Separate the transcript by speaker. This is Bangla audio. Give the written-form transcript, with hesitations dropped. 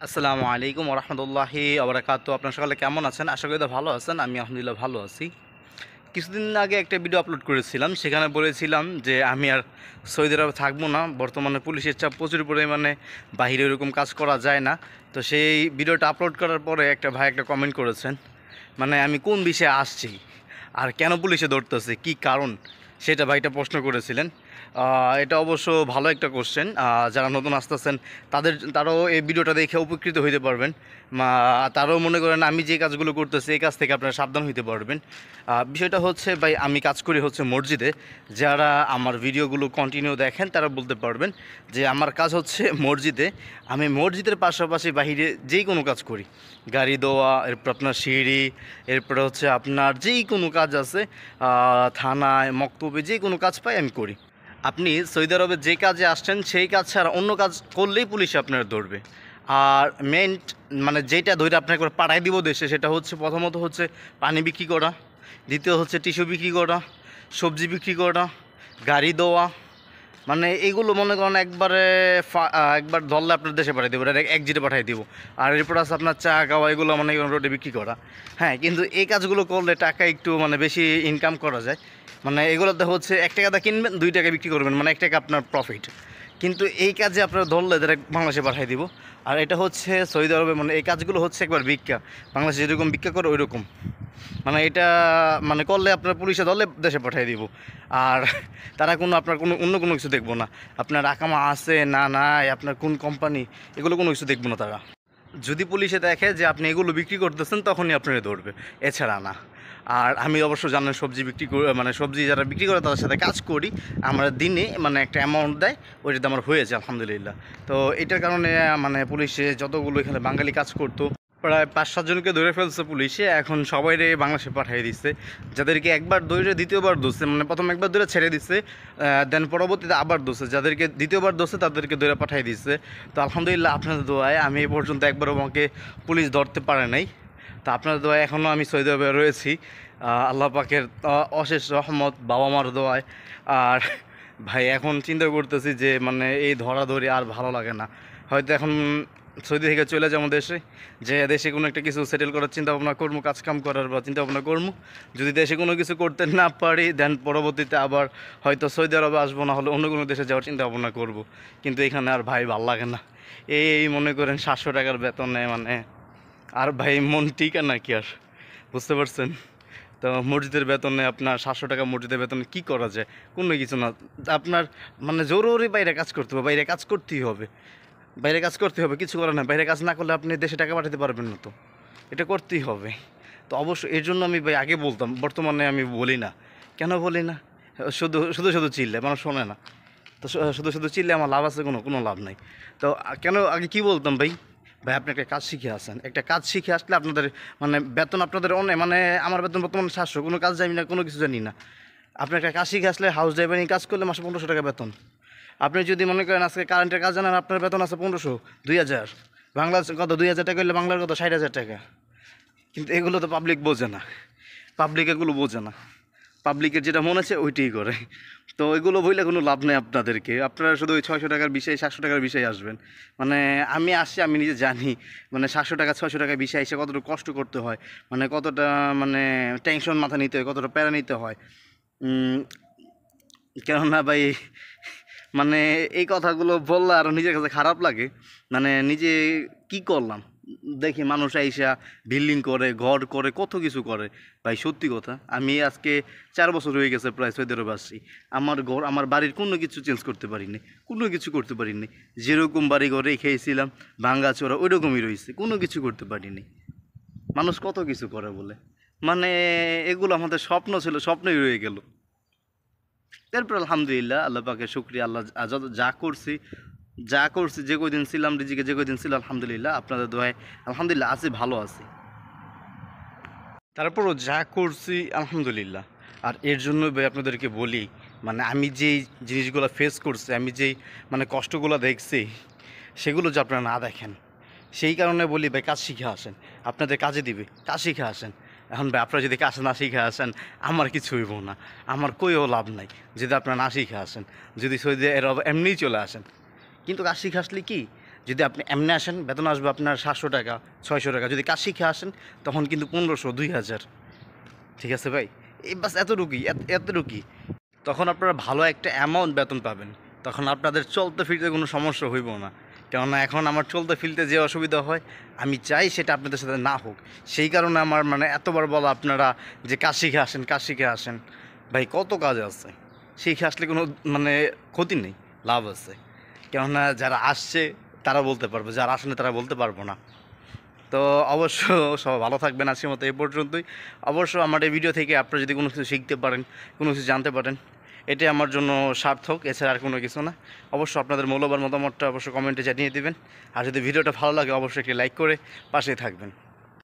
Speaker 1: আসসালামু আলাইকুম ওরহমতুল্লাহি ওবরাকাতু। আপনার সকালে কেমন আছেন? আশা করি তো ভালো আছেন। আমি আলহামদুলিল্লাহ ভালো আছি। কিছুদিন আগে একটা ভিডিও আপলোড করেছিলাম, সেখানে বলেছিলাম যে আমি আর সৌদি আরবে থাকবো না। বর্তমানে পুলিশের চাপ প্রচুর পরিমাণে, বাহিরে এরকম কাজ করা যায় না। তো সেই ভিডিওটা আপলোড করার পরে একটা ভাই একটা কমেন্ট করেছেন, মানে আমি কোন বিষয়ে আসছি আর কেন পুলিশে ধরতেছে, কি কারণ, সেটা ভাইটা প্রশ্ন করেছিলেন। এটা অবশ্য ভালো একটা কোশ্চেন। যারা নতুন আসতেছেন তারাও এই ভিডিওটা দেখে উপকৃত হইতে পারবেন। তারাও মনে করেন আমি যে কাজগুলো করতেছি এই কাজ থেকে আপনারা সাবধান হইতে পারবেন। বিষয়টা হচ্ছে ভাই, আমি কাজ করি হচ্ছে মসজিদে। যারা আমার ভিডিওগুলো কন্টিনিউ দেখেন তারা বলতে পারবেন যে আমার কাজ হচ্ছে মসজিদে। আমি মসজিদের পাশাপাশি বাহিরে যেই কোনো কাজ করি, গাড়ি ধোয়া, এরপর আপনার সিঁড়ি, এরপরে হচ্ছে আপনার যেই কোনো কাজ আছে, থানায় মক্তবে যে কোনো কাজ পাই আমি করি। আপনি সৌদি আরবে যে কাজে আসছেন সেই কাজ ছাড়া অন্য কাজ করলেই পুলিশ আপনার ধরবে। আর মেন মানে যেটা ধরে আপনাকে একবার পাঠাই দিব দেশে, সেটা হচ্ছে প্রথমত হচ্ছে পানি বিক্রি করা, দ্বিতীয় হচ্ছে টিস্যু বিক্রি করা, সবজি বিক্রি করা, গাড়ি দেওয়া। মানে এইগুলো মনে করেন একবার ধরলে আপনার দেশে পাঠিয়ে দেবো, এক জিটে পাঠিয়ে দিব। আর এরপর আছে আপনার চা খাওয়া, এগুলো মনে করেন রোডে বিক্রি করা। হ্যাঁ, কিন্তু এই কাজগুলো করলে টাকা একটু মানে বেশি ইনকাম করা যায়। মানে এগুলোতে হচ্ছে 1 টাকা কিনবেন, 2 টাকা বিক্রি করবেন, মানে 1 টাকা আপনার প্রফিট। কিন্তু এই কাজে আপনারা ধরলে ডাইরেক্ট বাংলাদেশে পাঠিয়ে দিব। আর এটা হচ্ছে সৌদি আরবে, মানে এই কাজগুলো হচ্ছে একবার ভিক্ষা, বাংলাদেশে যেরকম ভিক্ষা করে ওই রকম। মানে এটা মানে করলে আপনার পুলিশে ধরলে দেশে পাঠিয়ে দিব। আর তারা আপনার অন্য কোনো কিছু দেখবো না, আপনার আকামা আছে না নাই, আপনার কোন কোম্পানি, এগুলো কোনো কিছু দেখবো না তারা। যদি পুলিশে দেখে যে আপনি এগুলো বিক্রি করতেছেন তখনই আপনারা ধরবে, এছাড়া না। আর আমি অবশ্য জানেন সবজি বিক্রি করে, মানে সবজি যারা বিক্রি করে তাদের সাথে কাজ করি। আমরা দিনে মানে একটা অ্যামাউন্ট দেয়, ওইটাতে আমার হয়েছে আলহামদুলিল্লাহ। তো এটার কারণে মানে পুলিশে যতগুলো এখানে বাঙালি কাজ করতো প্রায় 5-7 জনকে ধরে ফেলছে পুলিশে, এখন সবাইরে বাংলাদেশে পাঠিয়ে দিচ্ছে। যাদেরকে একবার ধরে দ্বিতীয়বার ধরছে, মানে প্রথম একবার ধরে ছেড়ে দিচ্ছে, দেন পরবর্তীতে আবার ধরছে, যাদেরকে দ্বিতীয়বার ধরছে তাদেরকে ধরে পাঠিয়ে দিচ্ছে। তো আলহামদুলিল্লাহ আপনাদের দোয়ায় আমি এই পর্যন্ত একবারও আমাকে পুলিশ ধরতে পারে নাই। তো আপনাদের দোয়ায় এখনও আমি সৌদি আরবে রয়েছি, আল্লাহ পাকের অশেষ রহমত, বাবা মার দোয়ায়। আর ভাই এখন চিন্তা করতেছি যে মানে এই ধরাধরি আর ভালো লাগে না। হয়তো এখন সৌদি থেকে চলে যাবো দেশে, যে দেশে কোনো একটা কিছু সেটেল করার চিন্তা ভাবনা করবো, কাজকাম করার বা চিন্তা ভাবনা করবো। যদি দেশে কোনো কিছু করতে না পারি, দেন পরবর্তীতে আবার হয়তো সৌদি আরবে আসবো, না হলে অন্য কোনো দেশে যাওয়ার চিন্তা ভাবনা করবো। কিন্তু এখানে আর ভাই ভাল লাগে না। এই মনে করেন 700 টাকার বেতনে মানে আর ভাই মন টিকে না কি আর, বুঝতে পারছেন? তো মসজিদের বেতনে আপনার 700 টাকা, মসজিদের বেতনে কী করা যায়? কোনো কিছু না। আপনার মানে জরুরি বাইরে কাজ করতে হবে, বাইরে কাজ করতেই হবে, বাইরে কাজ করতে হবে, কিছু করার না। বাইরে কাজ না করলে আপনি দেশে টাকা পাঠাতে পারবেন না, তো এটা করতেই হবে। তো অবশ্যই এর জন্য আমি ভাই আগে বলতাম, বর্তমানে আমি বলি না। কেন বলি না? শুধু শুধু শুধু চিল্লে, মানুষ শোনে না। তো শুধু শুধু চিল্লে আমার লাভ আছে? কোনো লাভ নাই। তো কেন আগে কি বলতাম ভাই? ভাই আপনি একটা কাজ শিখে আসেন, একটা কাজ শিখে আসলে আপনাদের মানে বেতন আপনাদের অনেক, মানে আমার বেতন বর্তমানে 700, কোনো কাজ জানি না, কোনো কিছু জানি না। আপনি একটা কাজ শিখে আসলে হাউস ড্রাইভারিং কাজ করলে মাসে 1500 টাকা বেতন। আপনি যদি মনে করেন আজকে কারেন্টের কাজ জানেন, আপনার বেতন আছে 1500, 2000। বাংলাদেশ কত? 2000 টাকা হলে বাংলার কত? 60,000 টাকা। কিন্তু এগুলো তো পাবলিক বোঝে না, পাবলিক এগুলো বোঝে না। পাবলিকের যেটা মনে আছে ওইটাই করে। তো এগুলো বইলে কোনো লাভ নেই আপনাদেরকে, আপনারা শুধু ওই 600 টাকার বিষয়ে, 700 টাকার বিষয়ে আসবেন। মানে আমি আসছি, আমি নিজে জানি মানে 700 টাকা 600 টাকা বিষয়ে এসে কতটা কষ্ট করতে হয়, মানে কতটা মানে টেনশন মাথা নিতে হয়, কতটা প্যারা নিতে হয়। কেননা ভাই মানে এই কথাগুলো বললে আরও নিজের কাছে খারাপ লাগে। মানে নিজে কি করলাম, দেখি মানুষ আইসা বিল্ডিং করে, ঘর করে, কত কিছু করে। ভাই সত্যি কথা, আমি আজকে 4 বছর হয়ে গেছে প্রায় সৌদি আরবে আসছি। আমার ঘর, আমার বাড়ির কোনো কিছু চেঞ্জ করতে পারিনি, কোনো কিছু করতে পারিনি। যেরকম বাড়ি ঘর রেখেছিলাম ভাঙ্গাচোরা ওই রকমই রয়েছে, কোনো কিছু করতে পারিনি। মানুষ কত কিছু করে বলে, মানে এগুলো আমাদের স্বপ্ন ছিল, স্বপ্নই রয়ে গেল। এরপর আলহামদুলিল্লাহ, আল্লাহ পাকের শুকরিয়া, আল্লাহ যত যা করছি, যে কয়দিন ছিলাম রিজিকে, যে কয়দিন ছিল আলহামদুলিল্লাহ, আপনাদের দোয়ায় আলহামদুলিল্লাহ আছি, ভালো আছি। তারপরও যা করছি আলহামদুলিল্লাহ। আর এর জন্য ভাই আপনাদেরকে বলি, মানে আমি যেই জিনিসগুলো ফেস করছি, আমি যেই মানে কষ্টগুলো দেখছি, সেগুলো যে আপনারা না দেখেন, সেই কারণে বলি ভাই কাজ শিখে আসেন, আপনাদের কাজে দিবে, কাজ শিখে আসেন। এখন ভাই আপনারা যদি কাজ না শিখে আসেন, আমার কিছু হইব না, আমার কইও লাভ নাই যদি আপনারা না শিখে আসেন। যদি সৌদি আরব এমনিই চলে আসেন, কিন্তু কাজ শিখে আসলে কি যদি আপনি এমনি আসেন বেতন আসবে আপনার 700 টাকা 600 টাকা, যদি কাজ শিখে আসেন তখন কিন্তু 1500 2000। ঠিক আছে ভাই, এই বাস এতটুকুই, এতটুকুই। তখন আপনারা ভালো একটা অ্যামাউন্ট বেতন পাবেন, তখন আপনাদের চলতে ফিরতে কোনো সমস্যা হইব না। কেননা এখন আমার চলতে ফিরতে যে অসুবিধা হয় আমি চাই সেটা আপনাদের সাথে না হোক। সেই কারণে আমার মানে এতবার বলা আপনারা যে কাজ শিখে আসেন, কাজ শিখে আসেন। ভাই কত কাজ আছে, শিখে আসলে কোনো মানে ক্ষতি নেই, লাভ আছে। কেননা যারা আসছে তারা বলতে পারবে, যারা আসেনি তারা বলতে পারবো না। তো অবশ্য সবাই ভালো থাকবেন, আজকের মতো এই পর্যন্তই। অবশ্য আমার এই ভিডিও থেকে আপনারা যদি কোনো কিছু শিখতে পারেন, কোনো কিছু জানতে পারেন, এটাই আমার জন্য সার্থক, এছাড়া আর কোনো কিছু না। অবশ্য আপনাদের মূল্যবান মতামতটা অবশ্যই কমেন্টে জানিয়ে দেবেন। আর যদি ভিডিওটা ভালো লাগে অবশ্যই একটি লাইক করে পাশেই থাকবেন।